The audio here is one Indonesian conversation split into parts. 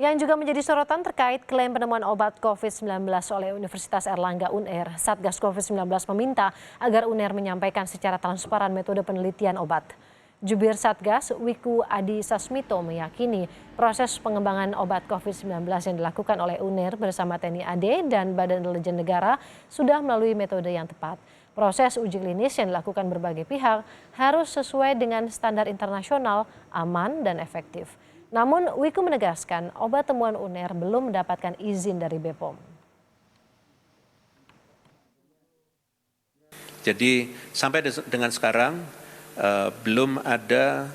Yang juga menjadi sorotan terkait klaim penemuan obat COVID-19 oleh Universitas Erlangga UNER, Satgas COVID-19 meminta agar UNER menyampaikan secara transparan metode penelitian obat. Jubir Satgas, Wiku Adi Sasmito meyakini proses pengembangan obat COVID-19 yang dilakukan oleh UNER bersama TNI AD dan Badan Intelijen Negara sudah melalui metode yang tepat. Proses uji klinis yang dilakukan berbagai pihak harus sesuai dengan standar internasional, aman, dan efektif. Namun Wiku menegaskan obat temuan UNER belum mendapatkan izin dari BPOM. Jadi sampai dengan sekarang belum ada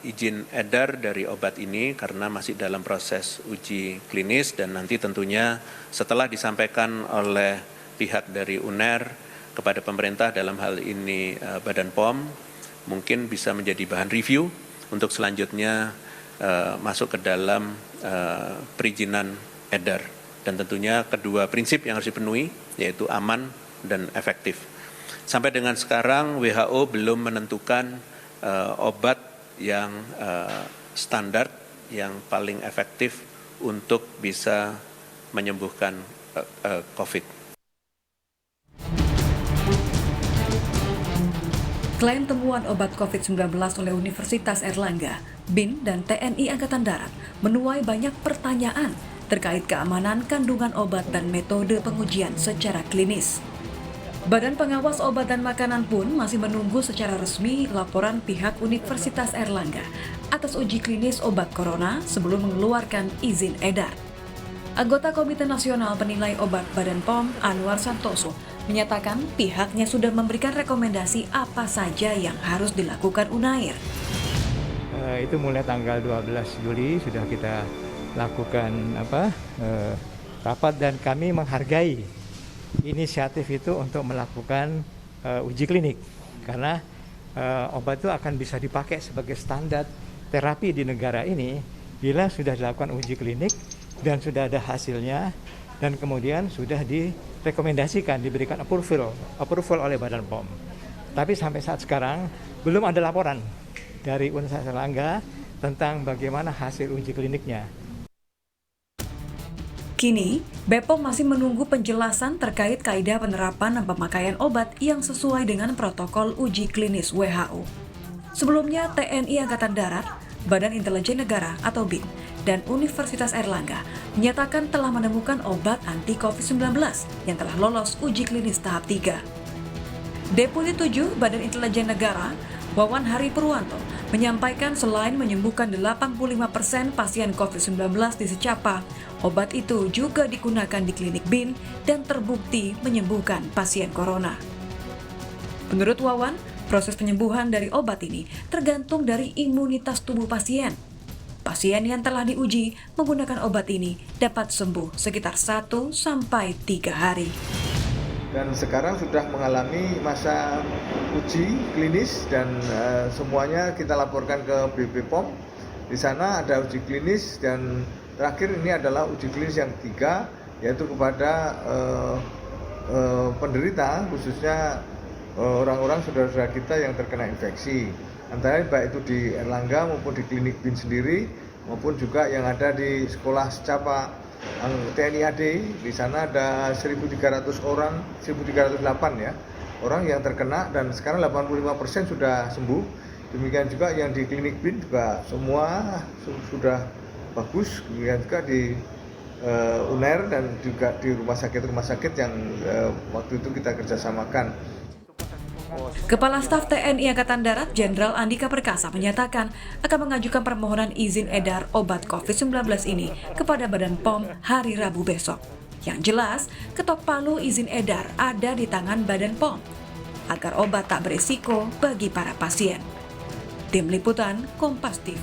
izin edar dari obat ini karena masih dalam proses uji klinis dan nanti tentunya setelah disampaikan oleh pihak dari UNER kepada pemerintah dalam hal ini Badan POM mungkin bisa menjadi bahan review untuk selanjutnya masuk ke dalam perizinan edar dan tentunya kedua prinsip yang harus dipenuhi yaitu aman dan efektif. Sampai dengan sekarang WHO belum menentukan obat yang standar yang paling efektif untuk bisa menyembuhkan COVID. Klaim temuan obat COVID-19 oleh Universitas Erlangga, BIN, dan TNI Angkatan Darat menuai banyak pertanyaan terkait keamanan kandungan obat dan metode pengujian secara klinis. Badan Pengawas Obat dan Makanan pun masih menunggu secara resmi laporan pihak Universitas Erlangga atas uji klinis obat corona sebelum mengeluarkan izin edar. Anggota Komite Nasional Penilai Obat Badan POM, Anwar Santoso, menyatakan pihaknya sudah memberikan rekomendasi apa saja yang harus dilakukan UNAIR. Itu mulai tanggal 12 Juli sudah kita lakukan rapat dan kami menghargai inisiatif itu untuk melakukan uji klinik karena obat itu akan bisa dipakai sebagai standar terapi di negara ini bila sudah dilakukan uji klinik dan sudah ada hasilnya dan kemudian sudah direkomendasikan diberikan approval oleh Badan POM. Tapi sampai saat sekarang belum ada laporan dari Universitas Erlangga tentang bagaimana hasil uji kliniknya. Kini, BPOM masih menunggu penjelasan terkait kaidah penerapan dan pemakaian obat yang sesuai dengan protokol uji klinis WHO. Sebelumnya, TNI Angkatan Darat, Badan Intelijen Negara atau BIN, dan Universitas Erlangga menyatakan telah menemukan obat anti COVID-19 yang telah lolos uji klinis tahap 3. Deputi 7 Badan Intelijen Negara, Wawan Hari Purwanto, menyampaikan selain menyembuhkan 85% pasien COVID-19 di Secapa, obat itu juga digunakan di klinik BIN dan terbukti menyembuhkan pasien corona. Menurut Wawan, proses penyembuhan dari obat ini tergantung dari imunitas tubuh pasien. Pasien yang telah diuji menggunakan obat ini dapat sembuh sekitar 1-3 hari. Dan sekarang sudah mengalami masa uji klinis dan semuanya kita laporkan ke BPOM. Di sana ada uji klinis dan terakhir ini adalah uji klinis yang ketiga yaitu kepada penderita khususnya orang-orang saudara-saudara kita yang terkena infeksi. Antara baik itu di Erlangga maupun di klinik BIN sendiri maupun juga yang ada di sekolah Secapa TNI AD. Di sana ada 1.300 orang, 1.308 ya orang yang terkena dan sekarang 85% sudah sembuh. Demikian juga yang di klinik BIN juga semua sudah bagus. Demikian juga di UNER dan juga di rumah sakit yang waktu itu kita kerjasamakan. Kepala Staf TNI Angkatan Darat Jenderal Andika Perkasa menyatakan akan mengajukan permohonan izin edar obat COVID-19 ini kepada Badan POM hari Rabu besok. Yang jelas, ketok palu izin edar ada di tangan Badan POM agar obat tak berisiko bagi para pasien. Tim Liputan Kompas TV.